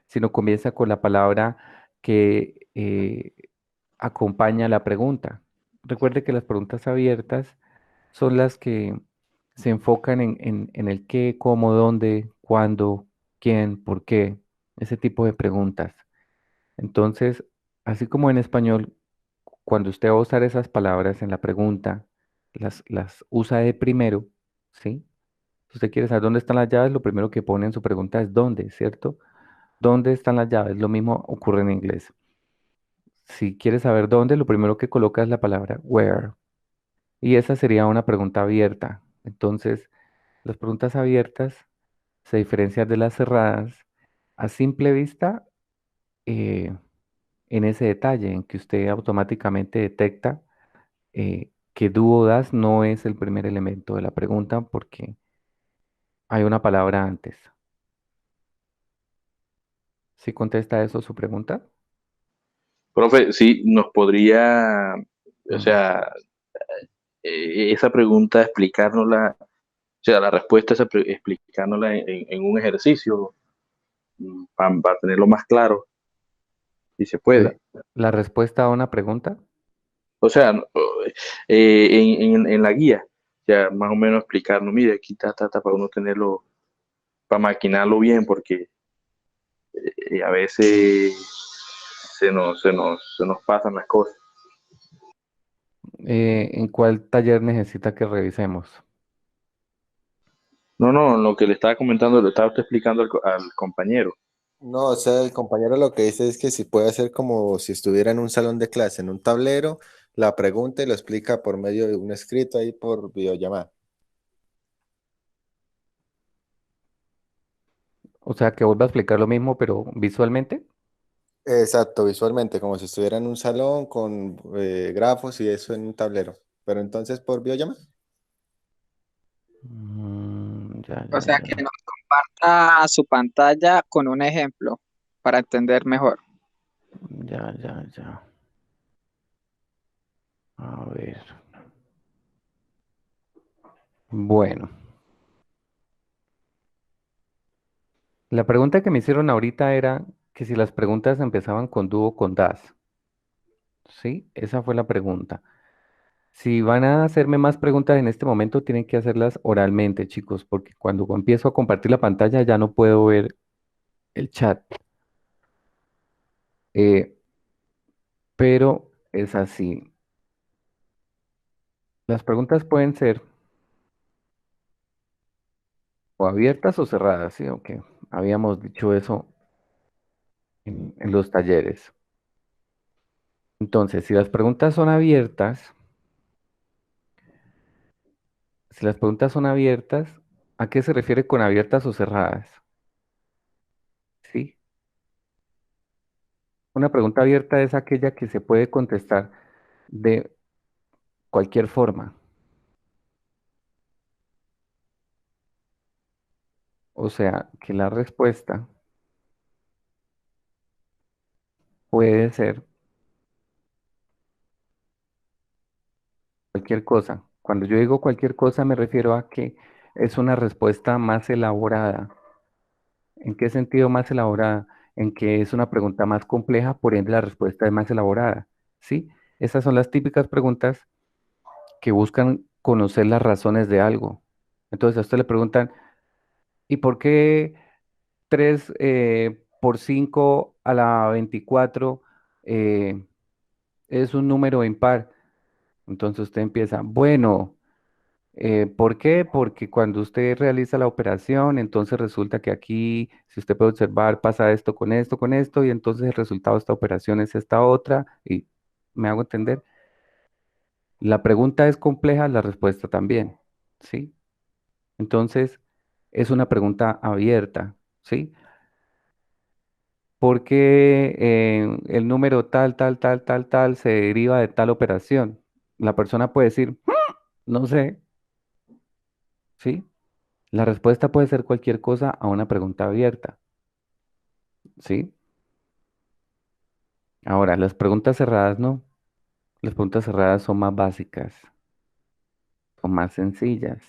sino comienza con la palabra que acompaña la pregunta. Recuerde que las preguntas abiertas son las que se enfocan en el qué, cómo, dónde, cuándo, quién, por qué, ese tipo de preguntas. Entonces, así como en español, cuando usted va a usar esas palabras en la pregunta, las usa de primero, ¿sí? Si usted quiere saber dónde están las llaves, lo primero que pone en su pregunta es dónde, ¿cierto? ¿Dónde están las llaves? Lo mismo ocurre en inglés. Si quiere saber dónde, lo primero que coloca es la palabra where. Y esa sería una pregunta abierta. Entonces, las preguntas abiertas se diferencian de las cerradas a simple vista eh, en ese detalle, en que usted automáticamente detecta que do o das no es el primer elemento de la pregunta porque hay una palabra antes. ¿Sí contesta eso su pregunta? Profe, sí, nos podría, o Mm. sea, esa pregunta explicárnosla, o sea, la respuesta esa explicárnosla en un ejercicio para tenerlo más claro, si se La, puede. la respuesta a una pregunta. O sea, no, en la guía, ya más o menos explicarnos, mire, aquí está, para uno tenerlo, para maquinarlo bien, porque a veces se nos pasan las cosas. ¿En cuál taller necesita que revisemos? No, no, lo que le estaba comentando, lo estaba usted explicando al compañero. No, o sea, el compañero lo que dice es que si puede hacer como si estuviera en un salón de clase, en un tablero, la pregunta y lo explica por medio de un escrito ahí por videollamada. O sea, que vuelva a explicar lo mismo, pero visualmente. Exacto, visualmente, como si estuviera en un salón con grafos y eso en un tablero. Pero entonces por videollamada. Ya, O ya, sea, que ya. nos comparta su pantalla con un ejemplo para entender mejor. Ya, ya, ya. A ver. Bueno, la pregunta que me hicieron ahorita era que si las preguntas empezaban con do o con das. ¿Sí? Esa fue la pregunta. Si van a hacerme más preguntas en este momento, tienen que hacerlas oralmente, chicos, porque cuando empiezo a compartir la pantalla ya no puedo ver el chat. Eh, pero es así. Las preguntas pueden ser o abiertas o cerradas, ¿sí? Ok. Habíamos dicho eso en los talleres. Entonces, si las preguntas son abiertas, si las preguntas son abiertas, ¿a qué se refiere con abiertas o cerradas? ¿Sí? Una pregunta abierta es aquella que se puede contestar de cualquier forma. O sea, que la respuesta puede ser cualquier cosa. Cuando yo digo cualquier cosa me refiero a que es una respuesta más elaborada. ¿En qué sentido más elaborada? En que es una pregunta más compleja, por ende la respuesta es más elaborada. ¿Sí? Esas son las típicas preguntas que buscan conocer las razones de algo. Entonces a usted le preguntan, ¿y por qué 3 por 5 a la 24 eh, es un número impar? Entonces usted empieza, bueno, ¿por qué? Porque cuando usted realiza la operación, entonces resulta que aquí, si usted puede observar, pasa esto, con esto, y entonces el resultado de esta operación es esta otra, y me hago entender. La pregunta es compleja, la respuesta también, ¿sí? Entonces, es una pregunta abierta, ¿sí? ¿Por qué el número tal se deriva de tal operación? La persona puede decir, no sé, ¿sí? La respuesta puede ser cualquier cosa a una pregunta abierta, ¿sí? Ahora, las preguntas cerradas no. Las preguntas cerradas son más básicas, son más sencillas,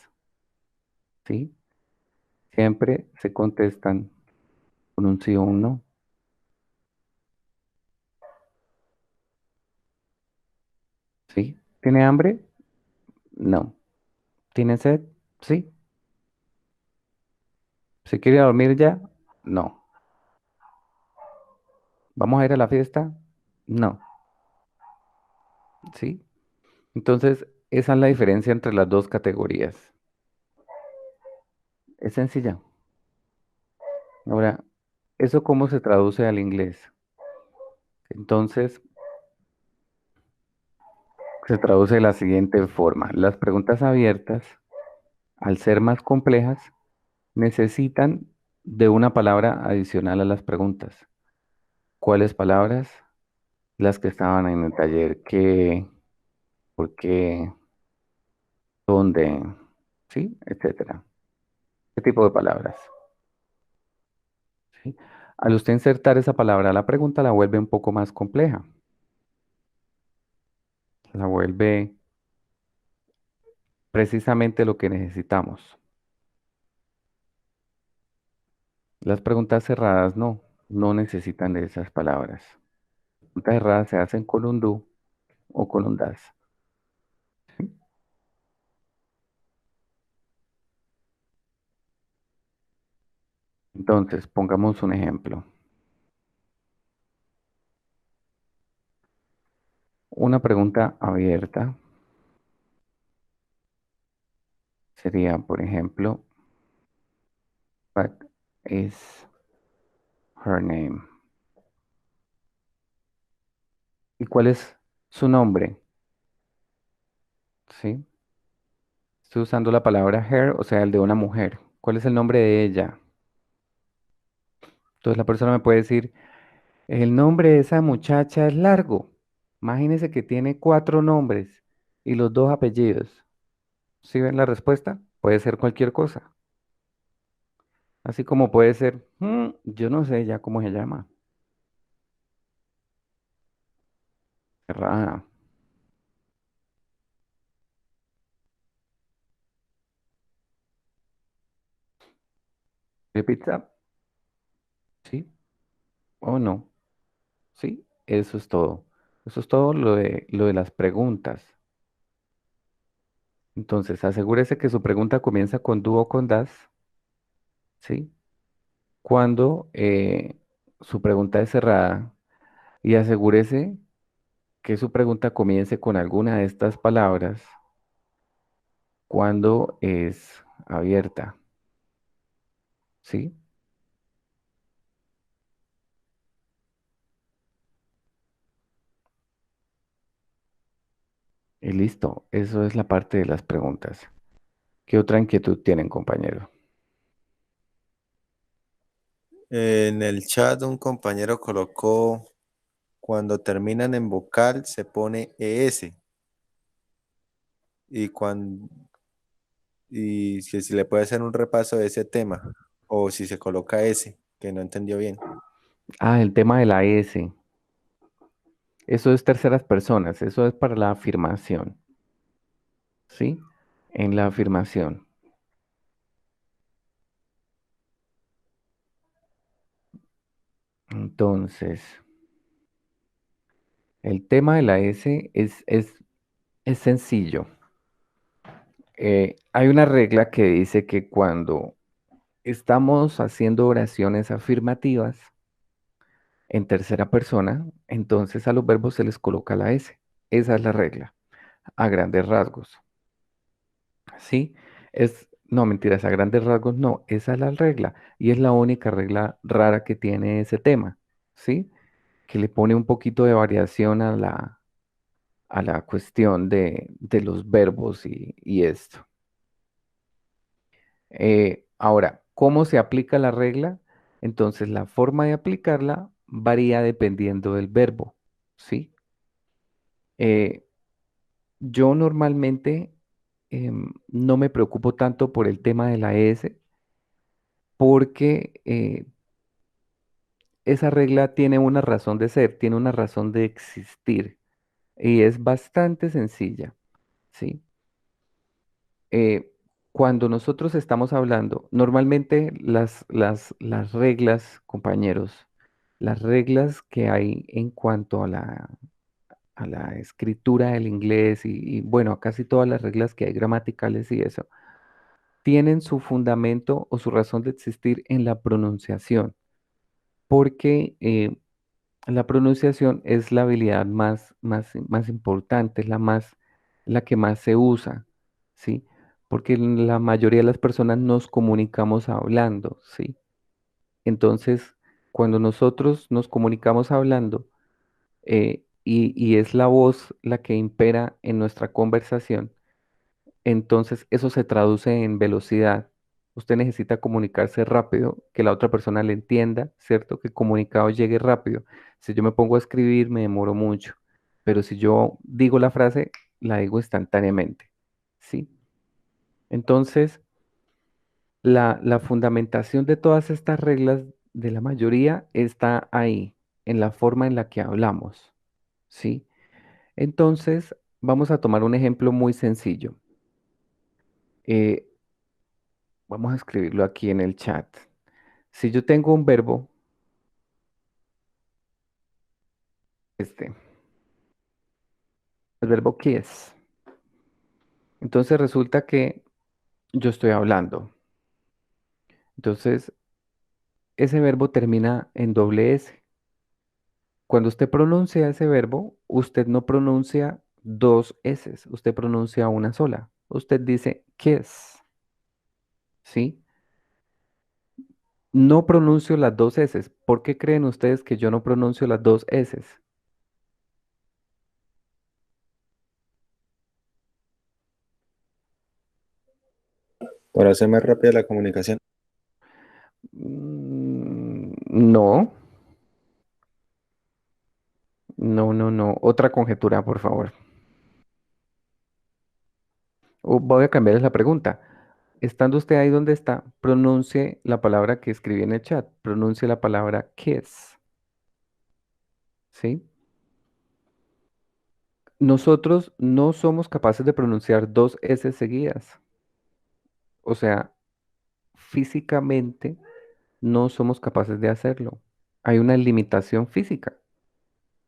¿sí? Siempre se contestan. con un sí o un no. ¿Sí? ¿Tiene hambre? No. ¿Tiene sed? Sí. ¿Se quiere ir a dormir ya? No. ¿Vamos a ir a la fiesta? No. ¿Sí? Entonces, esa es la diferencia entre las dos categorías. Es sencilla. Ahora, ¿eso cómo se traduce al inglés? Entonces, se traduce de la siguiente forma. Las preguntas abiertas, al ser más complejas, necesitan de una palabra adicional a las preguntas. ¿Cuáles palabras? Las que estaban en el taller. ¿Qué? ¿Por qué? ¿Dónde? ¿Sí? Etcétera. ¿Qué tipo de palabras? ¿Sí? Al usted insertar esa palabra a la pregunta, la vuelve un poco más compleja. La vuelve precisamente lo que necesitamos. Las preguntas cerradas no necesitan de esas palabras. Las preguntas cerradas se hacen con un do o con un das. ¿Sí? Entonces, pongamos un ejemplo. Una pregunta abierta sería, por ejemplo, what is her name? ¿Y cuál es su nombre? ¿Sí? Estoy usando la palabra her, o sea, el de una mujer. ¿Cuál es el nombre de ella? Entonces la persona me puede decir, el nombre de esa muchacha es largo. Imagínese que tiene 4 nombres y los 2 apellidos. ¿Sí ven la respuesta? Puede ser cualquier cosa. Así como puede ser, yo no sé ya cómo se llama. Cerrada. ¿De pizza? ¿Sí o no? Sí, eso es todo. Eso es todo lo de las preguntas. Entonces, asegúrese que su pregunta comienza con do o con das, ¿sí? Cuando su pregunta es cerrada y asegúrese que su pregunta comience con alguna de estas palabras cuando es abierta, ¿sí? Y listo, eso es la parte de las preguntas. ¿Qué otra inquietud tienen, compañero? En el chat un compañero colocó, cuando terminan en vocal se pone ES y, y que si le puede hacer un repaso de ese tema o si se coloca S, que no entendió bien. Ah, el tema de la S. Eso es terceras personas, eso es para la afirmación, ¿sí? En la afirmación. Entonces, el tema de la S es sencillo. Hay una regla que dice que cuando estamos haciendo oraciones afirmativas en tercera persona, entonces a los verbos se les coloca la S. Esa es la regla, a grandes rasgos. ¿Sí? No, mentiras, a grandes rasgos no, esa es la regla y es la única regla rara que tiene ese tema, ¿sí? Que le pone un poquito de variación a la cuestión de los verbos y esto. Ahora, ¿cómo se aplica la regla? Entonces, la forma de aplicarla varía dependiendo del verbo, ¿sí? Eh, yo normalmente no me preocupo tanto por el tema de la S porque esa regla tiene una razón de ser, tiene una razón de existir y es bastante sencilla, ¿sí? cuando nosotros estamos hablando, normalmente las reglas, compañeros, las reglas que hay en cuanto a la escritura del inglés y, bueno, a casi todas las reglas que hay gramaticales y eso, tienen su fundamento o su razón de existir en la pronunciación, porque la pronunciación es la habilidad más importante, es la que más se usa, ¿sí? Porque la mayoría de las personas nos comunicamos hablando, ¿sí? Entonces, cuando nosotros nos comunicamos hablando, y es la voz la que impera en nuestra conversación, entonces eso se traduce en velocidad. Usted necesita comunicarse rápido, que la otra persona le entienda, ¿cierto? Que el comunicado llegue rápido. Si yo me pongo a escribir, me demoro mucho, pero si yo digo la frase, la digo instantáneamente, ¿sí? Entonces, la fundamentación de todas estas reglas de la mayoría está ahí, en la forma en la que hablamos, ¿sí? Entonces, vamos a tomar un ejemplo muy sencillo. Eh, Vamos a escribirlo aquí en el chat. Si yo tengo un verbo, este, el verbo kiss, entonces resulta que yo estoy hablando. Entonces, ese verbo termina en doble S. Cuando usted pronuncia ese verbo, usted no pronuncia dos S, usted pronuncia una sola. Usted dice kiss, ¿sí? No pronuncio las dos S. ¿Por qué creen ustedes que yo no pronuncio las dos S? Para hacer más rápida la comunicación. No, no, no, no. Otra conjetura, por favor. Voy a cambiarles la pregunta. Estando usted ahí donde está, pronuncie la palabra que escribí en el chat. Pronuncie la palabra kiss, ¿sí? Nosotros no somos capaces de pronunciar dos S seguidas. O sea, físicamente no somos capaces de hacerlo. Hay una limitación física.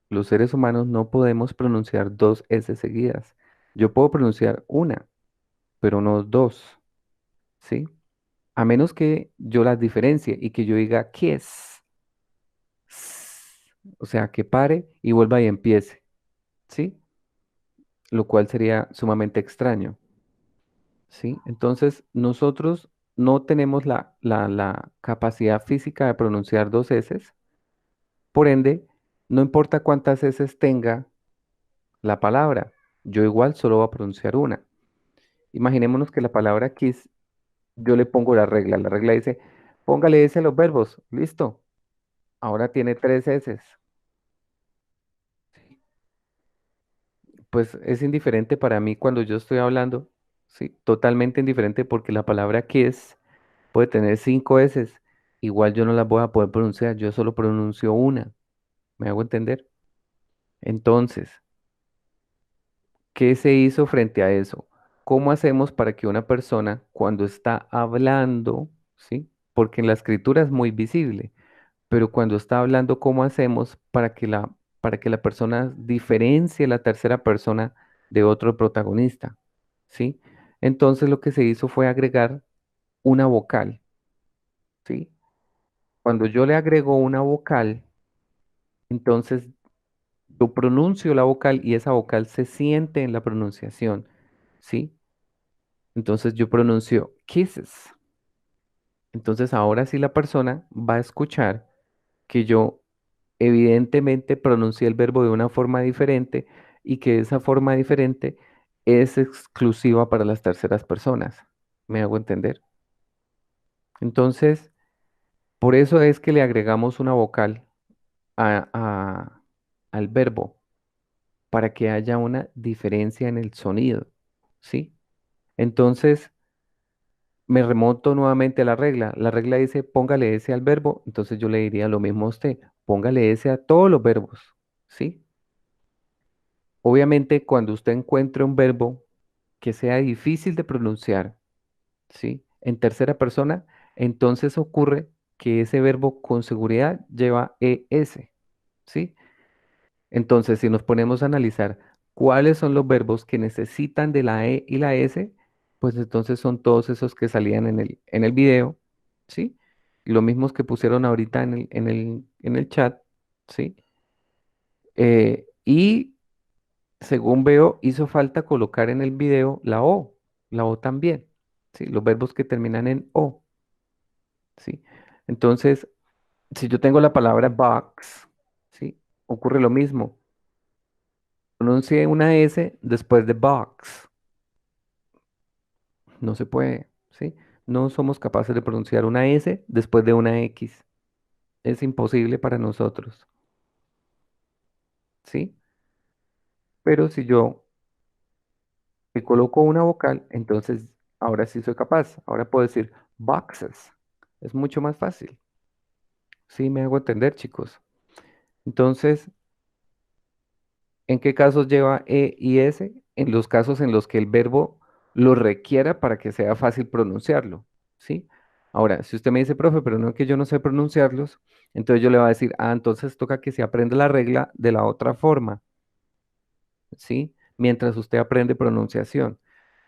Los seres humanos no podemos pronunciar dos S seguidas. Yo puedo pronunciar una, pero no dos, ¿sí? A menos que yo las diferencie y que yo diga kiss, o sea, que pare y vuelva y empiece, ¿sí? Lo cual sería sumamente extraño, ¿sí? Entonces, nosotros no tenemos la capacidad física de pronunciar dos S, por ende, no importa cuántas S tenga la palabra, yo igual solo voy a pronunciar una. Imaginémonos que la palabra kiss, yo le pongo la regla dice, póngale S a los verbos, listo, ahora tiene tres S. Pues es indiferente para mí cuando yo estoy hablando, sí, totalmente indiferente porque la palabra kiss puede tener cinco S, igual yo no las voy a poder pronunciar, yo solo pronuncio una, ¿me hago entender? Entonces, ¿qué se hizo frente a eso? ¿Cómo hacemos para que una persona cuando está hablando, sí, porque en la escritura es muy visible, pero cuando está hablando, ¿cómo hacemos para que la persona diferencie la tercera persona de otro protagonista? ¿Sí? Entonces lo que se hizo fue agregar una vocal, ¿sí? Cuando yo le agrego una vocal, entonces yo pronuncio la vocal y esa vocal se siente en la pronunciación, ¿sí? Entonces yo pronuncio kisses. Entonces ahora sí la persona va a escuchar que yo evidentemente pronuncié el verbo de una forma diferente y que esa forma diferente es exclusiva para las terceras personas. ¿Me hago entender? Entonces, por eso es que le agregamos una vocal al verbo, para que haya una diferencia en el sonido, ¿sí? Entonces, me remonto nuevamente a la regla. La regla dice, póngale ese al verbo, entonces yo le diría lo mismo a usted, póngale ese a todos los verbos, ¿sí? Obviamente, cuando usted encuentre un verbo que sea difícil de pronunciar, ¿sí? En tercera persona, entonces ocurre que ese verbo con seguridad lleva ES, ¿sí? Entonces, si nos ponemos a analizar cuáles son los verbos que necesitan de la E y la S, pues entonces son todos esos que salían en el video, ¿sí? Los mismos que pusieron ahorita en el chat, ¿sí? Y según veo, hizo falta colocar en el video la O también, ¿sí? Los verbos que terminan en O, ¿sí? Entonces, si yo tengo la palabra box, ¿sí? Ocurre lo mismo. Pronuncie una S después de box. No se puede, ¿sí? No somos capaces de pronunciar una S después de una X. Es imposible para nosotros, ¿sí? Pero si yo le coloco una vocal, entonces ahora sí soy capaz. Ahora puedo decir boxes. Es mucho más fácil. Sí, me hago entender, chicos. Entonces, ¿en qué casos lleva E y S? En los casos en los que el verbo lo requiera para que sea fácil pronunciarlo, ¿sí? Ahora, si usted me dice, profe, pero no es que yo no sé pronunciarlos, entonces yo le voy a decir, ah, entonces toca que se aprenda la regla de la otra forma, ¿sí? Mientras usted aprende pronunciación.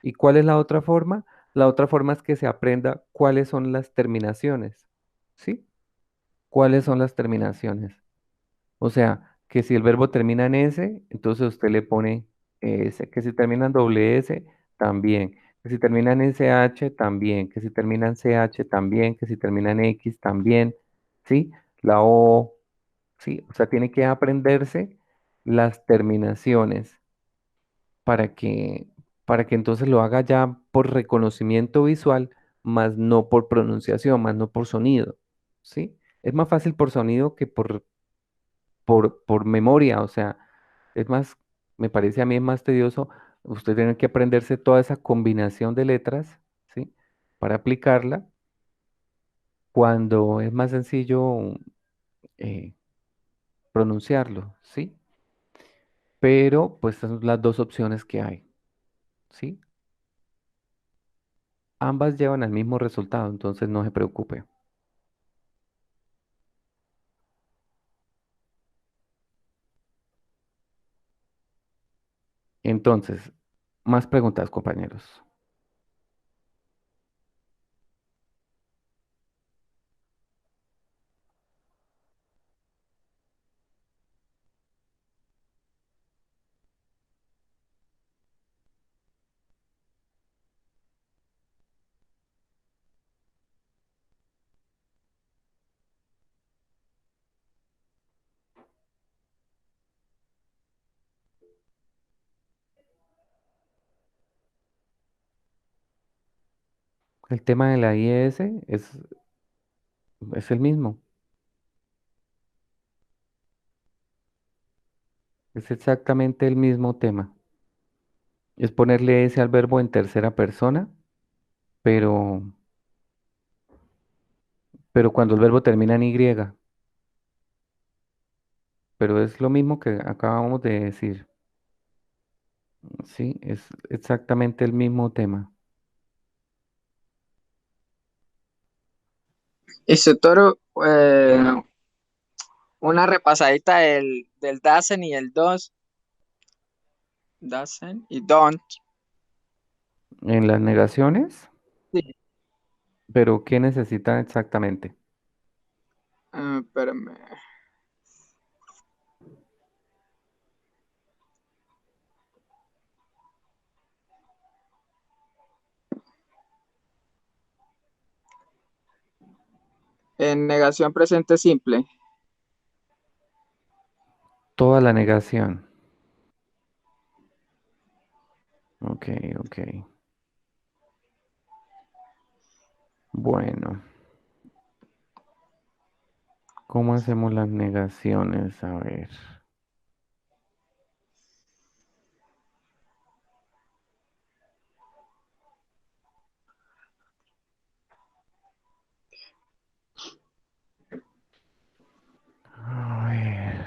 ¿Y cuál es la otra forma? La otra forma es que se aprenda cuáles son las terminaciones, ¿sí? ¿Cuáles son las terminaciones? O sea, que si el verbo termina en S, entonces usted le pone S, que si termina en doble S, también, que si termina en SH, también, que si termina en CH, también, que si termina en X, también, ¿sí? La O, ¿sí? O sea, tiene que aprenderse las terminaciones para para que entonces lo haga ya por reconocimiento visual, más no por pronunciación, más no por sonido, ¿sí? Es más fácil por sonido que por memoria, o sea, es más, me parece a mí es más tedioso usted tener que aprenderse toda esa combinación de letras, ¿sí? Para aplicarla, cuando es más sencillo eh, pronunciarlo, ¿sí? Pero pues esas son las dos opciones que hay, ¿sí? Ambas llevan al mismo resultado, entonces no se preocupe. Entonces, más preguntas, compañeros. El tema de la IES es el mismo, es exactamente el mismo tema. Es ponerle S al verbo en tercera persona, pero, pero cuando el verbo termina en Y, pero es lo mismo que acabamos de decir, ¿sí? Es exactamente el mismo tema. Instructor, una repasadita del Dasen y el DOS. Dasen y don't. En las negaciones, Sí. pero ¿qué necesita exactamente? Espérame. En negación presente simple. Toda la negación. Ok, ok. Bueno, ¿cómo hacemos las negaciones? A ver. A ver.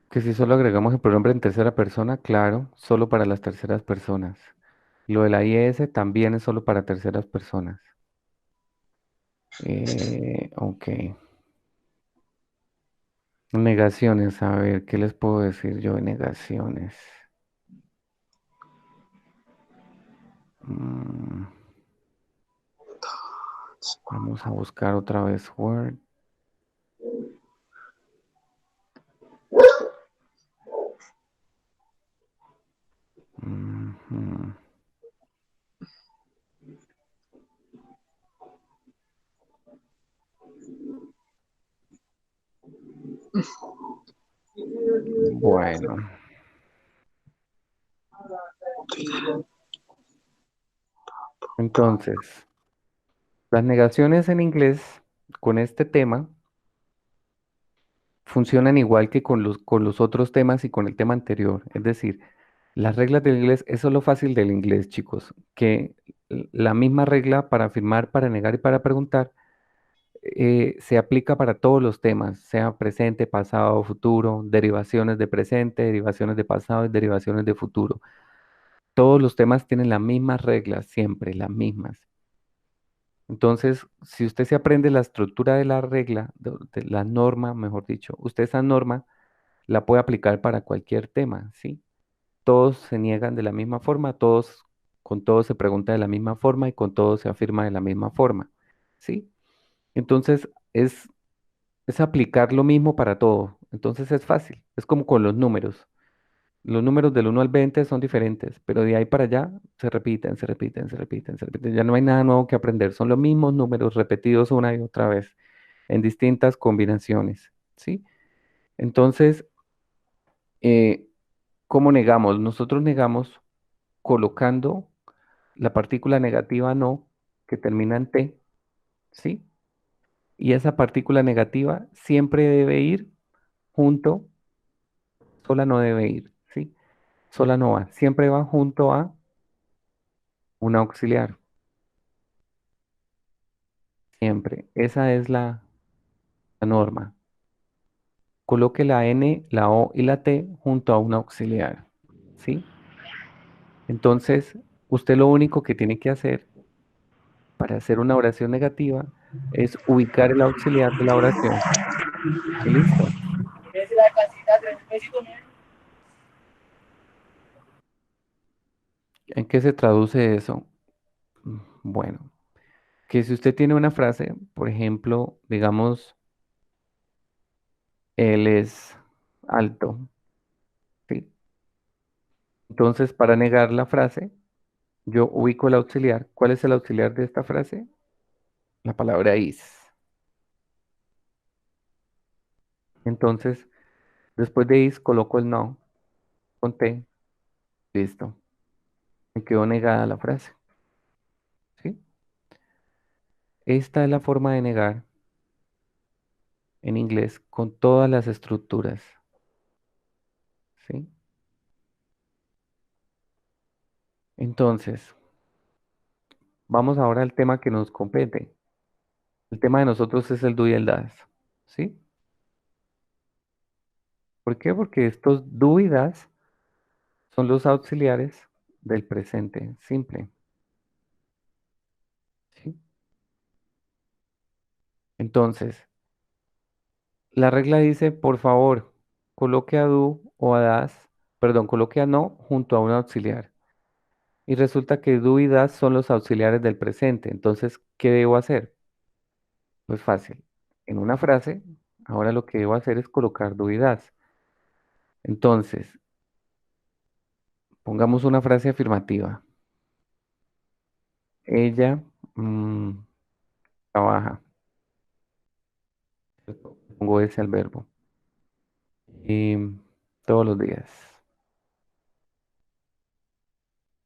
Que si solo agregamos el pronombre en tercera persona, claro, solo para las terceras personas. Lo de la IS también es solo para terceras personas. Ok. Negaciones, a ver, ¿qué les puedo decir yo de negaciones? Mm, vamos a buscar otra vez Word. Ujú. Bueno, entonces, las negaciones en inglés con este tema funcionan igual que con los otros temas y con el tema anterior. Es decir, las reglas del inglés, eso es lo fácil del inglés, chicos, que la misma regla para afirmar, para negar y para preguntar se aplica para todos los temas, sea presente, pasado, futuro, derivaciones de presente, derivaciones de pasado y derivaciones de futuro. Todos los temas tienen las mismas reglas, siempre las mismas. Entonces, si usted se aprende la estructura de la regla, de la norma, mejor dicho, usted esa norma la puede aplicar para cualquier tema, ¿sí? Todos se niegan de la misma forma, todos, con todos se pregunta de la misma forma y con todos se afirma de la misma forma, ¿sí? Entonces, es aplicar lo mismo para todo. Entonces es fácil, es como con los números. Los números del 1 al 20 son diferentes, pero de ahí para allá se repiten, se repiten, se repiten, se repiten. Ya no hay nada nuevo que aprender, son los mismos números repetidos una y otra vez en distintas combinaciones, ¿sí? Entonces, eh, ¿cómo negamos? Nosotros negamos colocando la partícula negativa no, que termina en T, ¿sí? Y esa partícula negativa siempre debe ir junto, sola no debe ir, ¿sí? Sola no va, siempre va junto a una auxiliar, siempre. Esa es la norma. Coloque la N, la O y la T junto a una auxiliar, ¿sí? Entonces, usted lo único que tiene que hacer para hacer una oración negativa es ubicar el auxiliar de la oración y listo. ¿En qué se traduce eso? Bueno, que si usted tiene una frase, por ejemplo, digamos, él es alto, ¿sí? Entonces, para negar la frase, yo ubico el auxiliar. ¿Cuál es el auxiliar de esta frase? La palabra is. Entonces, después de is, coloco el no con T. Listo. Me quedó negada la frase, ¿sí? Esta es la forma de negar en inglés con todas las estructuras, ¿sí? Entonces, vamos ahora al tema que nos compete. El tema de nosotros es el do y el das, ¿sí? ¿Por qué? Porque estos do y das son los auxiliares del presente simple, ¿sí? Entonces, la regla dice, por favor, coloque a do o a das, perdón, coloque a no junto a un auxiliar. Y resulta que do y das son los auxiliares del presente. Entonces, ¿qué debo hacer? Pues fácil. En una frase, ahora lo que debo hacer es colocar do y das. Entonces, pongamos una frase afirmativa. Ella mm, trabaja. ¿Cierto? Pongo ese al verbo. Y todos los días.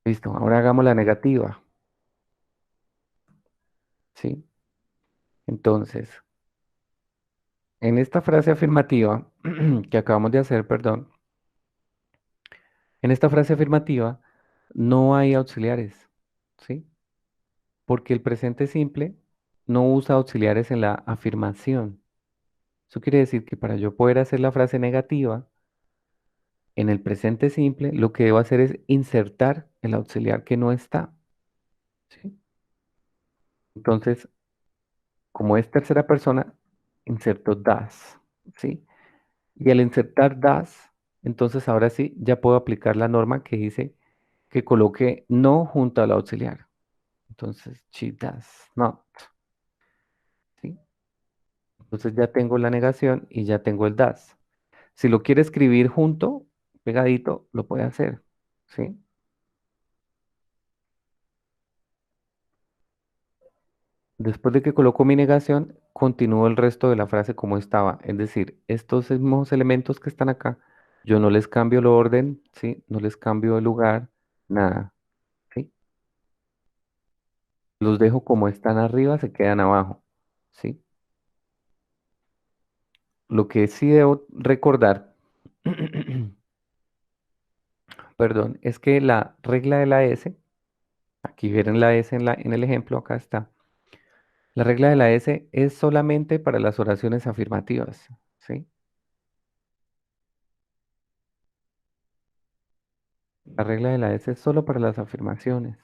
Listo. Ahora hagamos la negativa. ¿Sí? Entonces, en esta frase afirmativa que acabamos de hacer, perdón, en esta frase afirmativa no hay auxiliares, ¿sí? Porque el presente simple no usa auxiliares en la afirmación. Eso quiere decir que para yo poder hacer la frase negativa, En el presente simple, lo que debo hacer es insertar el auxiliar que no está, ¿sí? Entonces, como es tercera persona, inserto das, ¿sí? Y al insertar das, entonces ahora sí ya puedo aplicar la norma que dice que coloque no junto al auxiliar. Entonces, she does not, ¿sí? Entonces ya tengo la negación y ya tengo el das. Si lo quiere escribir junto, pegadito, lo puede hacer, ¿sí? Después de que coloco mi negación, continúo el resto de la frase como estaba. Es decir, estos mismos elementos que están acá, yo no les cambio el orden, ¿sí? No les cambio el lugar, nada, ¿sí? Los dejo como están arriba, se quedan abajo, ¿sí? Lo que sí debo recordar, perdón, es que la regla de la S, aquí vieron la S en el ejemplo, acá está. La regla de la S es solamente para las oraciones afirmativas, ¿sí? La regla de la S es solo para las afirmaciones.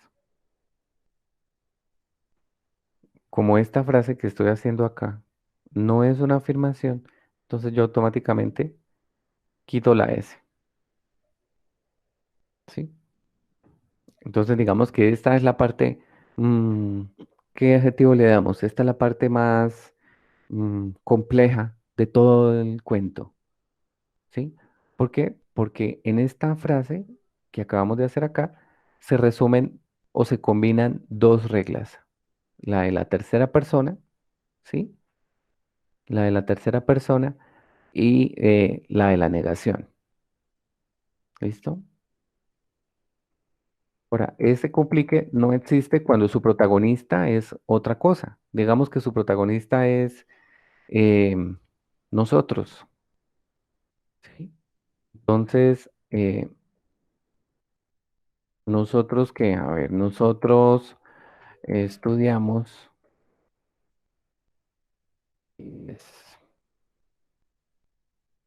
Como esta frase que estoy haciendo acá no es una afirmación, entonces yo automáticamente quito la S, ¿sí? Entonces digamos que esta es la parte, mm, ¿qué adjetivo le damos? Esta es la parte más compleja de todo el cuento, ¿sí? ¿Por qué? Porque en esta frase que acabamos de hacer acá se resumen o se combinan dos reglas, la de la tercera persona, ¿sí? La de la tercera persona y la de la negación. ¿Listo? Ahora, ese complique no existe cuando su protagonista es otra cosa. Digamos que su protagonista es nosotros, ¿sí? Entonces, nosotros que, a ver, nosotros estudiamos, es-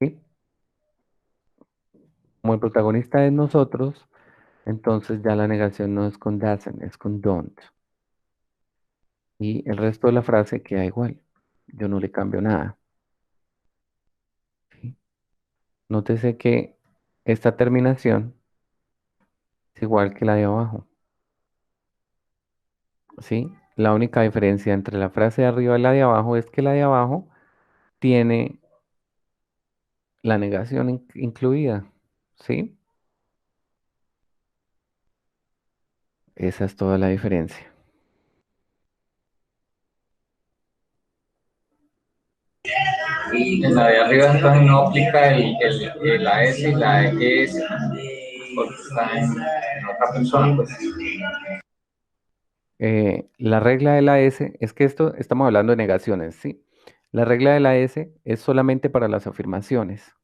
¿sí? Como el protagonista es nosotros, entonces ya la negación no es con doesn't, es con don't. Y el resto de la frase queda igual. Yo no le cambio nada, ¿sí? Nótese que esta terminación es igual que la de abajo, ¿sí? La única diferencia entre la frase de arriba y la de abajo es que la de abajo tiene la negación incluida, ¿sí? Esa es toda la diferencia. Y en la de arriba entonces no aplica la S y la ES porque está en otra persona, pues. La regla de la S es que esto estamos hablando de negaciones, ¿sí? La regla de la S es solamente para las afirmaciones.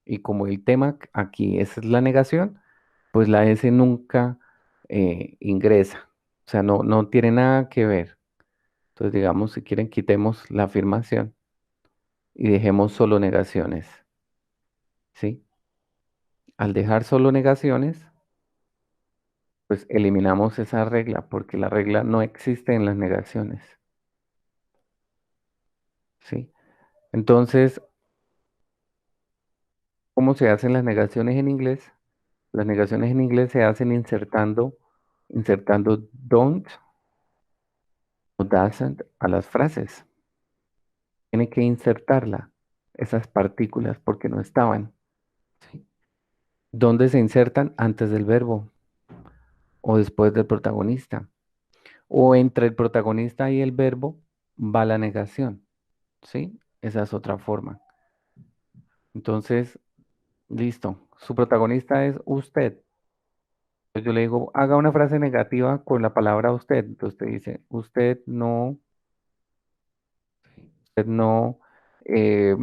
Y como el tema aquí es la negación, pues la S nunca ingresa. O sea, no tiene nada que ver. Entonces, digamos, si quieren, quitemos la afirmación y dejemos solo negaciones, ¿sí? Al dejar solo negaciones, pues eliminamos esa regla porque la regla no existe en las negaciones, ¿sí? Entonces, ¿cómo se hacen las negaciones en inglés? Las negaciones en inglés se hacen insertando don't o doesn't a las frases. Tiene que insertarla, esas partículas, porque no estaban, ¿sí? ¿Dónde se insertan? Antes del verbo o después del protagonista. O entre el protagonista y el verbo va la negación, ¿sí? Esa es otra forma. Entonces, listo. Su protagonista es usted. Entonces yo le digo, haga una frase negativa con la palabra usted. Entonces usted dice, usted no, eh,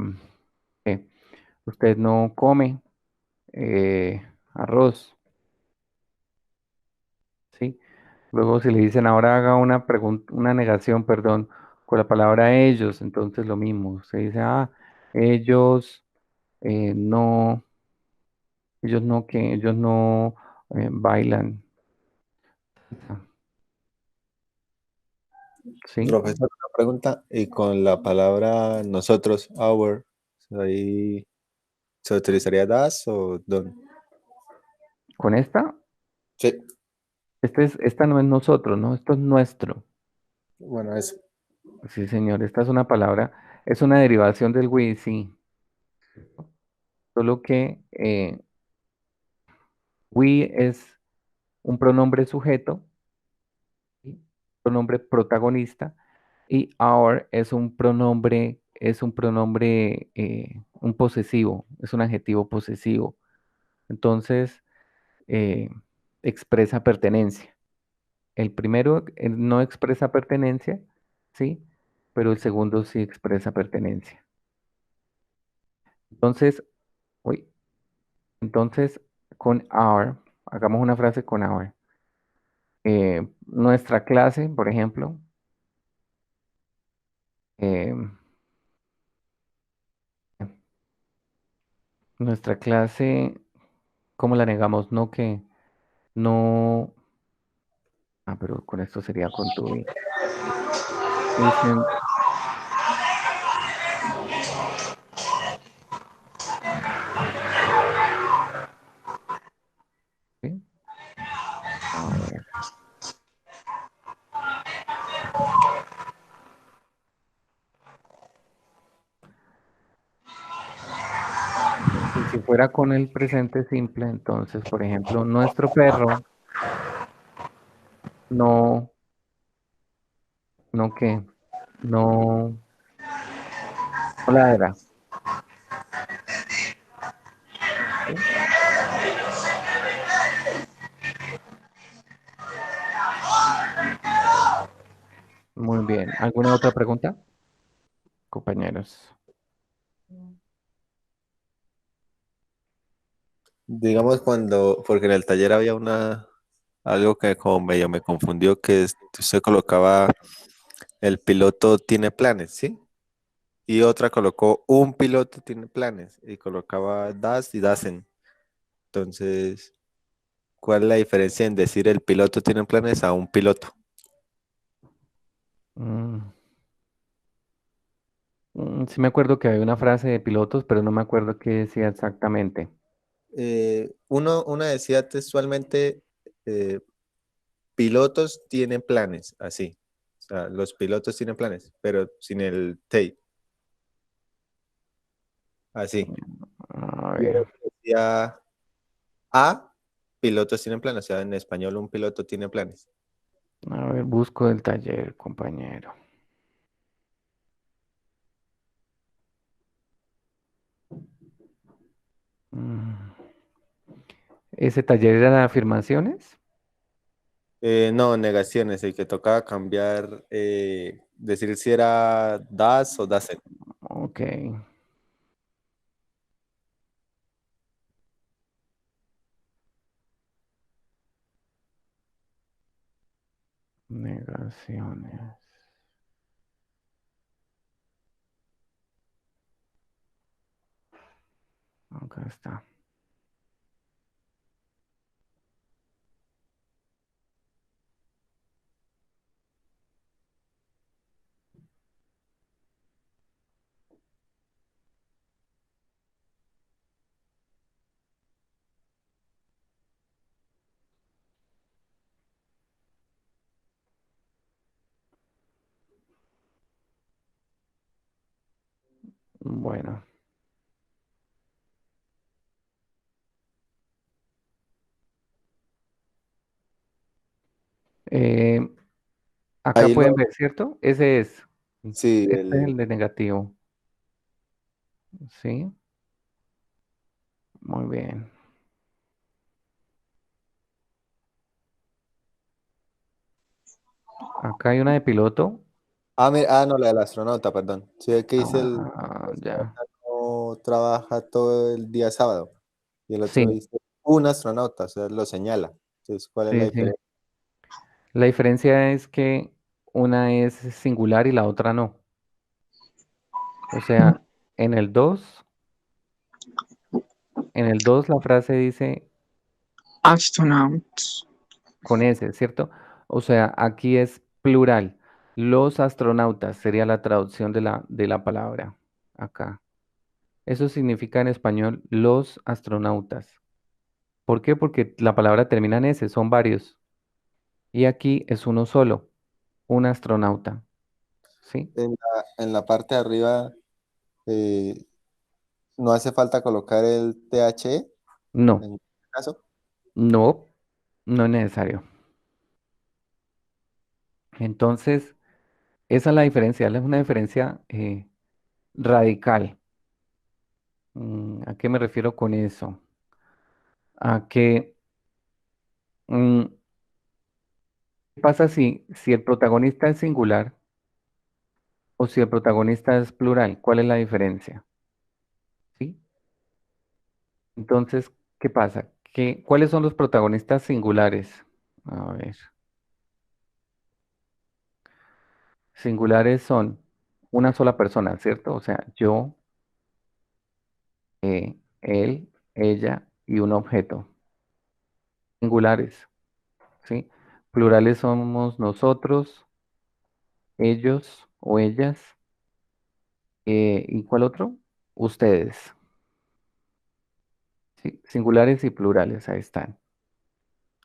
¿qué? Usted no come arroz, ¿sí? Luego si le dicen ahora haga una pregunta, una negación, perdón, con la palabra ellos, entonces lo mismo. Se dice, ellos no. ellos no bailan, ¿sí? Profesor, una pregunta. Y con la palabra nosotros, our, ahí ¿se utilizaría das o don? Con esta, Sí, esta no es nosotros, ¿no? Esto es nuestro. bueno, eso. Sí, señor, esta es una palabra, es una derivación del we, sí. Solo que we es un pronombre sujeto, ¿sí? Pronombre protagonista, y our es un pronombre, un posesivo, es un adjetivo posesivo. Entonces, eh, expresa pertenencia. El primero no expresa pertenencia, ¿sí? Pero el segundo sí expresa pertenencia. Entonces, uy, entonces con our, hagamos una frase con our. Nuestra clase, por ejemplo, eh, nuestra clase, ¿cómo la negamos? No que, no, pero con esto sería con tu isn't, ¿sí? A ver, y si fuera con el presente simple, entonces, por ejemplo, nuestro perro no, no que, no, no ladra, ¿sí? Muy bien. ¿Alguna otra pregunta, compañeros? Digamos cuando, porque en el taller había algo que como medio me confundió, que usted colocaba el piloto tiene planes, ¿sí? Y otra colocó un piloto tiene planes y colocaba das y dasen. Entonces, ¿cuál es la diferencia en decir el piloto tiene planes a un piloto? Mm, sí me acuerdo que había una frase de pilotos, pero no me acuerdo qué decía exactamente. Una decía textualmente, eh, pilotos tienen planes, así. O sea, los pilotos tienen planes, pero sin el take, así. A Y ver, otra decía, a pilotos tienen planes, o sea, en español un piloto tiene planes. busco el taller, compañero. Mm, ¿Ese taller era de afirmaciones? No, negaciones, el que tocaba cambiar, decir si era das o dasen. Ok, negaciones. Acá está. Bueno, eh, acá Ahí pueden lo, ver, ¿cierto? Ese es. sí, Este es el de negativo. Sí, muy bien. Acá hay una de piloto. no, la del astronauta, perdón. Sí, el que dice el Ya. astronauta no trabaja todo el día sábado. Y el otro Sí, dice un astronauta, o sea, lo señala. Entonces, ¿cuál es la sí, sí. diferencia? La diferencia es que una es singular y la otra no. O sea, en el 2 En el 2 la frase dice Astronauts. con S, ¿cierto? O sea, aquí es plural. Los astronautas sería la traducción de la palabra acá. Eso significa en español los astronautas. ¿Por qué? Porque la palabra termina en S, son varios. Y aquí es uno solo, un astronauta. ¿Sí? En la parte de arriba eh, no hace falta colocar el THE No, en este caso. no, no es necesario. Entonces, esa es la diferencia, es una diferencia radical. ¿A qué me refiero con eso? A que, mm, ¿qué pasa si el protagonista es singular o si el protagonista es plural? ¿Cuál es la diferencia? ¿Sí? Entonces, ¿qué pasa? ¿Cuáles son los protagonistas singulares? A ver, singulares son una sola persona, ¿cierto? O sea, yo, él, ella y un objeto. Singulares, ¿sí? Plurales somos nosotros, ellos o ellas. ¿Y cuál otro? Ustedes, ¿sí? Singulares y plurales, ahí están.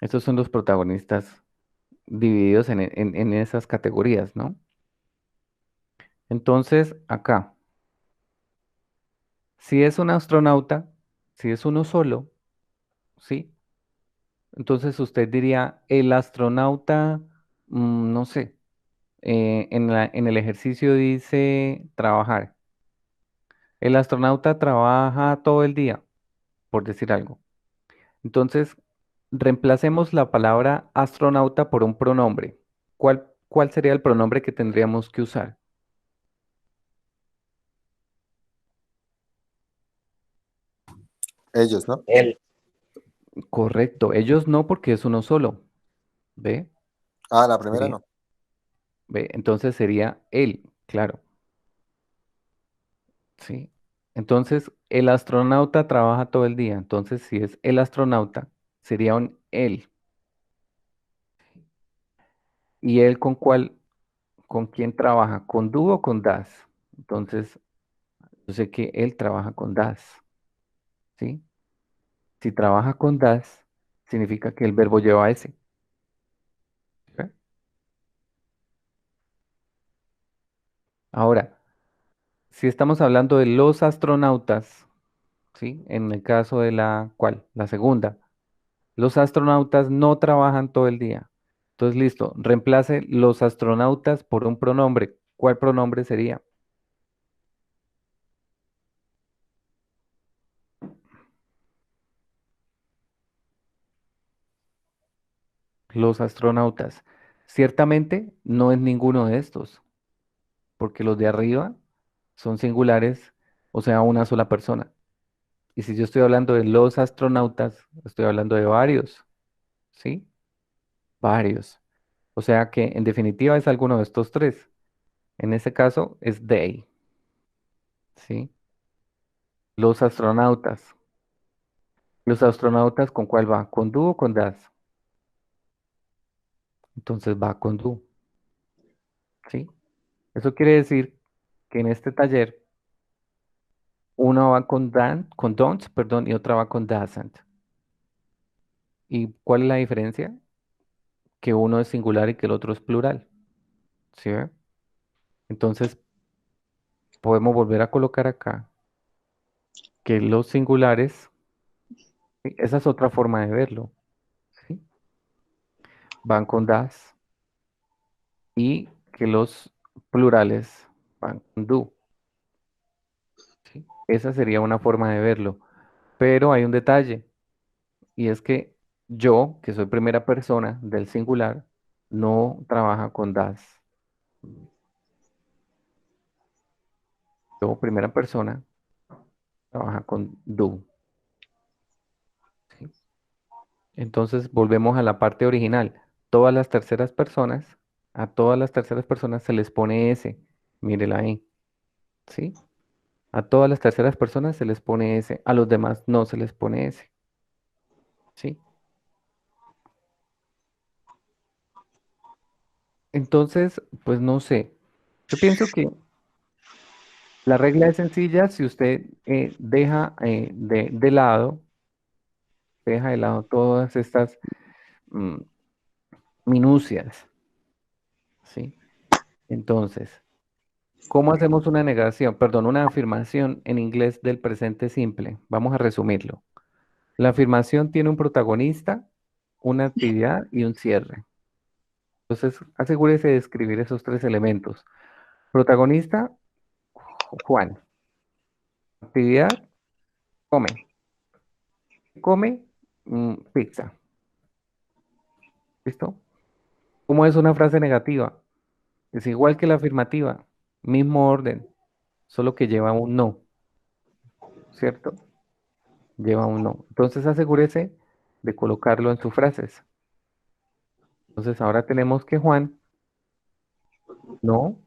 Estos son los protagonistas divididos en esas categorías, ¿no? Entonces, acá, si es un astronauta, si es uno solo, ¿sí? Entonces usted diría, el astronauta, no sé, en el ejercicio dice trabajar. El astronauta trabaja todo el día, por decir algo. Entonces, reemplacemos la palabra astronauta por un pronombre. ¿Cuál sería el pronombre que tendríamos que usar? Ellos, ¿no? Él. Correcto, ellos no porque es uno solo. ¿Ve? Ah, la primera Sería- no. ¿Ve? Entonces sería él, claro, ¿sí? Entonces, el astronauta trabaja todo el día. Entonces, si es el astronauta, sería un él. ¿Y él con quién trabaja? ¿Con do o con das? Entonces, yo sé que él trabaja con das, ¿sí? Si trabaja con das, significa que el verbo lleva ese. ¿Ok? Ahora, si estamos hablando de los astronautas, ¿sí? En el caso de la, ¿cuál? La segunda. Los astronautas no trabajan todo el día. Entonces, listo, reemplace los astronautas por un pronombre. ¿Cuál pronombre sería? Los astronautas. Ciertamente no es ninguno de estos, porque los de arriba son singulares, o sea, una sola persona. Y si yo estoy hablando de los astronautas, estoy hablando de varios, ¿sí? Varios. O sea que en definitiva es alguno de estos tres. En ese caso es they, ¿sí? Los astronautas. Los astronautas, ¿con cuál va? ¿Con do o con das? Entonces va con do, ¿sí? Eso quiere decir que en este taller una va con don't, perdón, y otra va con doesn't. ¿Y cuál es la diferencia? Que uno es singular y que el otro es plural, ¿sí ve? Entonces podemos volver a colocar acá que los singulares, ¿sí? Esa es otra forma de verlo, ¿sí? Van con das y que los plurales van con do, ¿sí? Esa sería una forma de verlo. Pero hay un detalle y es que yo, que soy primera persona del singular, no trabaja con das. Yo, primera persona, trabaja con do, ¿sí? Entonces volvemos a la parte original. Todas las terceras personas, a todas las terceras personas se les pone S. Mírela ahí, ¿sí? A todas las terceras personas se les pone S, a los demás no se les pone S, ¿sí? Entonces, pues no sé. Yo pienso que la regla es sencilla si usted deja de lado todas estas mm, minucias, ¿sí? Entonces, ¿cómo hacemos una negación, perdón, una afirmación en inglés del presente simple? Vamos a resumirlo. La afirmación tiene un protagonista, una actividad y un cierre. Entonces, asegúrese de escribir esos tres elementos. Protagonista, Juan. Actividad, come. Come, pizza. ¿Listo? ¿Cómo es una frase negativa? Es igual que la afirmativa, mismo orden, solo que lleva un no, ¿cierto? Lleva un no. Entonces asegúrese de colocarlo en sus frases. Entonces ahora tenemos que Juan no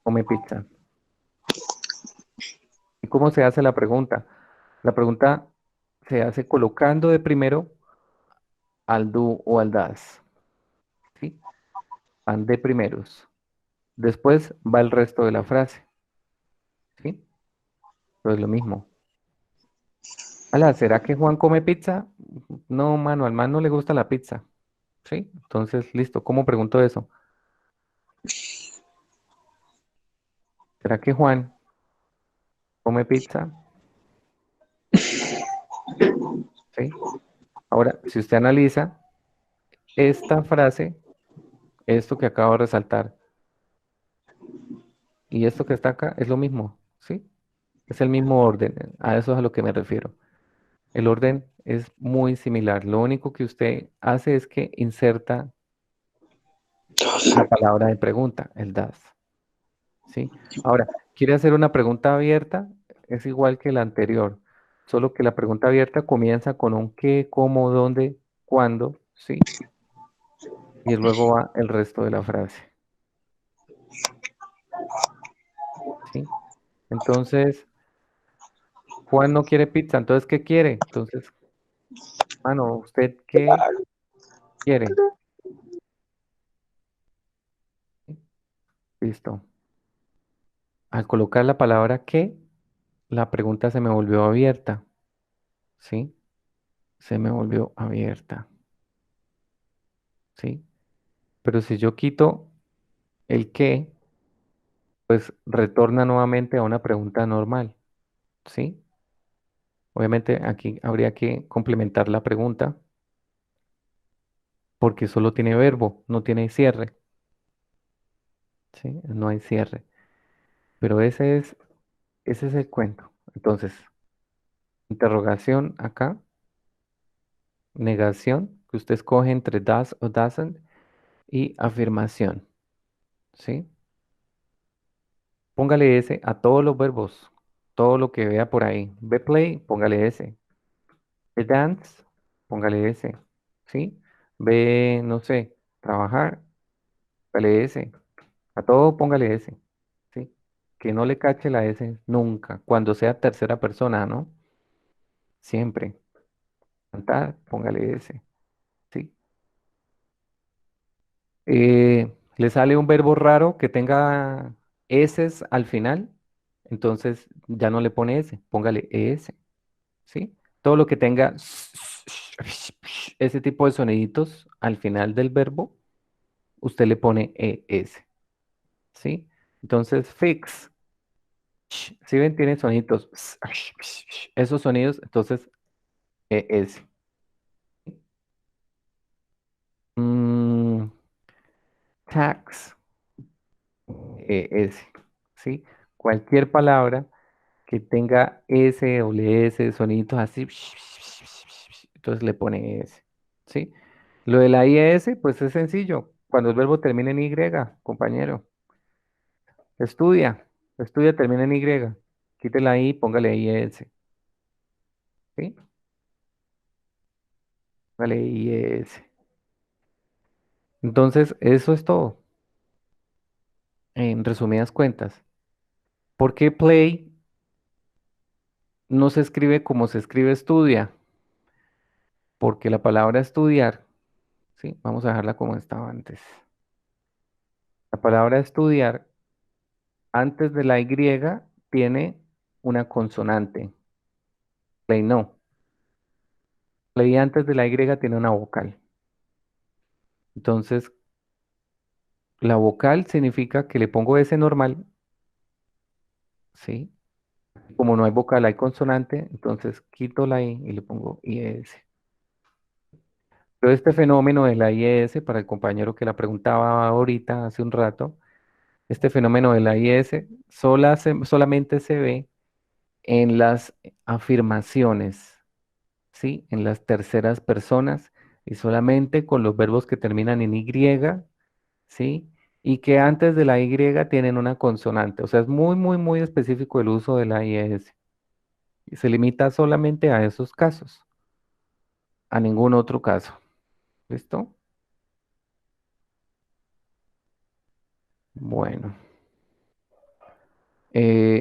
come pizza. ¿Y cómo se hace la pregunta? La pregunta se hace colocando de primero al do o al das, ¿sí? Van de primeros. Después va el resto de la frase, ¿sí? Entonces lo mismo. Ala, ¿será que Juan come pizza? No, mano, al man no le gusta la pizza, ¿sí? Entonces, listo. ¿Cómo pregunto eso? ¿Será que Juan come pizza? ¿Sí? Ahora, si usted analiza esta frase, esto que acabo de resaltar y esto que está acá, es lo mismo, ¿sí? Es el mismo orden. A eso es a lo que me refiero. El orden es muy similar. Lo único que usted hace es que inserta la palabra de pregunta, el das, ¿sí? Ahora, quiere hacer una pregunta abierta, es igual que la anterior, solo que la pregunta abierta comienza con un qué, cómo, dónde, cuándo, ¿sí? Y luego va el resto de la frase, ¿sí? Entonces, Juan no quiere pizza, entonces, ¿qué quiere? Entonces, mano, ¿usted qué quiere? Listo. Al colocar la palabra qué, la pregunta se me volvió abierta, ¿sí? Se me volvió abierta, ¿sí? Pero si yo quito el qué, pues retorna nuevamente a una pregunta normal, ¿sí? Obviamente aquí habría que complementar la pregunta porque solo tiene verbo, no tiene cierre, ¿sí? No hay cierre. Pero ese es el cuento. Entonces, interrogación acá, negación, que usted escoge entre does o doesn't, y afirmación, ¿sí? Póngale S a todos los verbos, todo lo que vea por ahí. Ve play, póngale S. Ve dance, póngale S, ¿sí? Ve, no sé, trabajar, póngale S. A todo póngale S, ¿sí? Que no le cache la S nunca, cuando sea tercera persona, ¿no? Siempre. Cantar, póngale S, ¿sí? Le sale un verbo raro que tenga S al final, entonces ya no le pone S, póngale ES, ¿sí? Todo lo que tenga ese tipo de soniditos al final del verbo, usted le pone ES, ¿sí? Entonces, fix, si ven, tiene soniditos, esos sonidos, entonces ES. Mm, tax, ES, ¿sí? Cualquier palabra que tenga S, doble S, soniditos así, entonces le pone S, ¿sí? Lo de la IS, pues es sencillo. Cuando el verbo termina en Y, compañero, estudia, estudia, termina en Y. Quite la I, póngale IS, ¿sí? Póngale IS. Entonces, eso es todo, en resumidas cuentas. ¿Por qué play no se escribe como se escribe estudia? Porque la palabra estudiar, ¿sí? Vamos a dejarla como estaba antes. La palabra estudiar, antes de la Y, tiene una consonante. Play no. Play antes de la Y tiene una vocal. Entonces, la vocal significa que le pongo S normal, ¿sí? Como no hay vocal, hay consonante, entonces quito la I y le pongo IS. Pero este fenómeno de la IS, para el compañero que la preguntaba ahorita, hace un rato, este fenómeno de la IS solamente se ve en las afirmaciones, ¿sí? En las terceras personas y solamente con los verbos que terminan en Y, ¿sí? Y que antes de la Y tienen una consonante. O sea, es muy, muy, muy específico el uso de la IS. Y se limita solamente a esos casos, a ningún otro caso. ¿Listo? Bueno.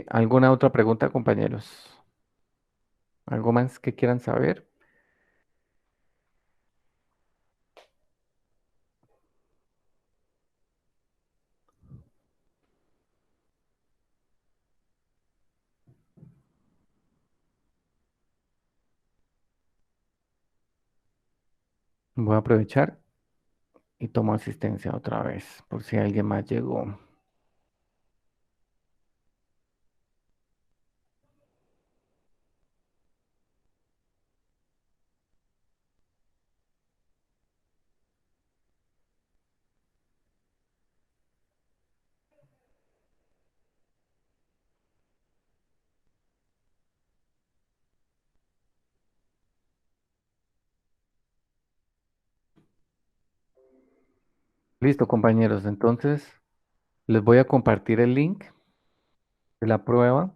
¿Alguna otra pregunta, compañeros? ¿Algo más que quieran saber? Voy a aprovechar y tomo asistencia otra vez, por si alguien más llegó. Listo, compañeros. Entonces, les voy a compartir el link de la prueba.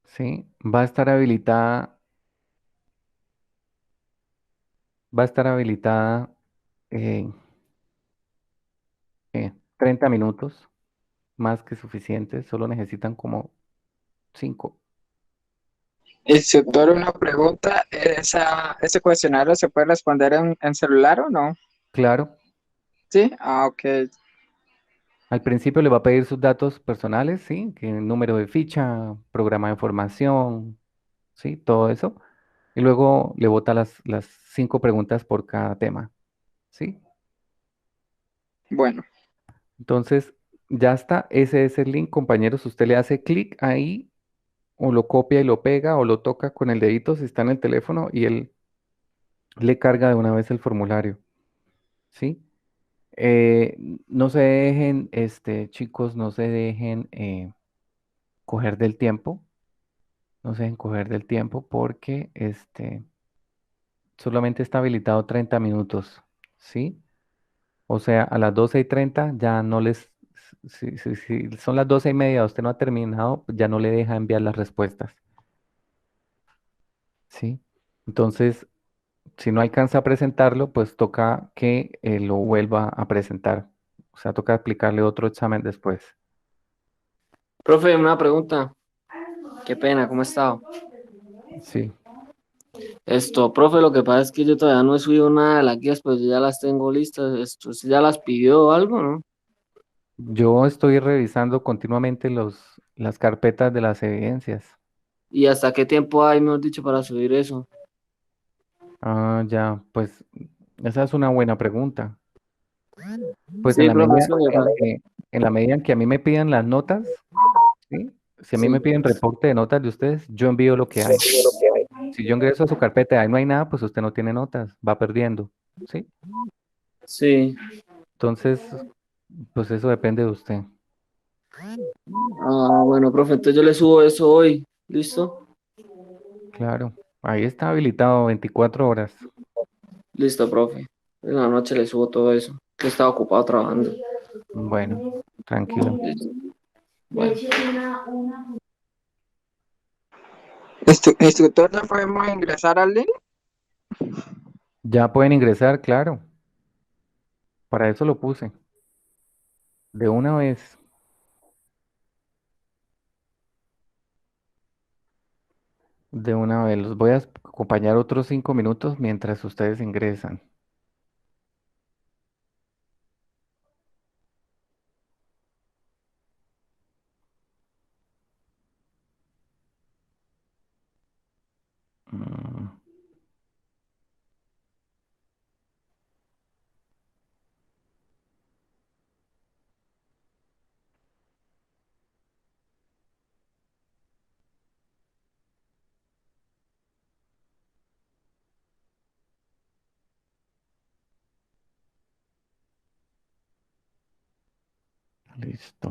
¿Sí? Va a estar habilitada eh, 30 minutos, más que suficiente. Solo necesitan como 5. Instructor, una pregunta, ¿ese cuestionario se puede responder en celular o no? Claro, Sí, ah, ok. al principio le va a pedir sus datos personales, ¿sí? Que número de ficha, programa de formación, ¿sí? Todo eso. Y luego le bota las 5 preguntas por cada tema, ¿sí? Bueno, Entonces, ya está. Ese es el link, compañeros. Usted le hace clic ahí o lo copia y lo pega o lo toca con el dedito si está en el teléfono y él le carga de una vez el formulario, ¿sí? Eh, no se dejen, chicos, no se dejen coger del tiempo, no se dejen coger del tiempo porque solamente está habilitado 30 minutos, ¿sí? O sea, a las 12:30 ya no les, si son las 12:30, usted no ha terminado, pues ya no le deja enviar las respuestas, ¿sí? Entonces, si no alcanza a presentarlo, pues toca que lo vuelva a presentar. O sea, toca aplicarle otro examen después. Profe, una pregunta. Qué pena, ¿cómo ha estado? Sí, Profe, lo que pasa es que yo todavía no he subido nada de las guías, pues yo ya las tengo listas. ¿Usted ya las pidió o algo, no? yo estoy revisando continuamente las carpetas de las evidencias. ¿Y hasta qué tiempo hay, mejor dicho, para subir eso? Ah, ya, pues esa es una buena pregunta. Pues en Sí, la profe, medida eso de en verdad. que, en la medida en que a mí me pidan las notas, ¿sí? Si a mí me Sí, piden reporte de notas de ustedes, yo envío lo que hay. Si yo ingreso a su carpeta y ahí no hay nada, pues usted no tiene notas, va perdiendo, ¿sí? sí. Entonces, pues eso depende de usted. Ah, bueno, profe, entonces yo le subo eso hoy. ¿Listo? Claro, ahí está habilitado 24 horas. Listo, profe. En la noche le subo todo eso. Que estaba ocupado trabajando. Bueno, tranquilo. Listo. Bueno. instructor, ¿ya podemos ingresar al link? Ya pueden ingresar, claro. Para eso lo puse. De una vez. De una vez, los voy a acompañar otros 5 minutos mientras ustedes ingresan. Mm, listo.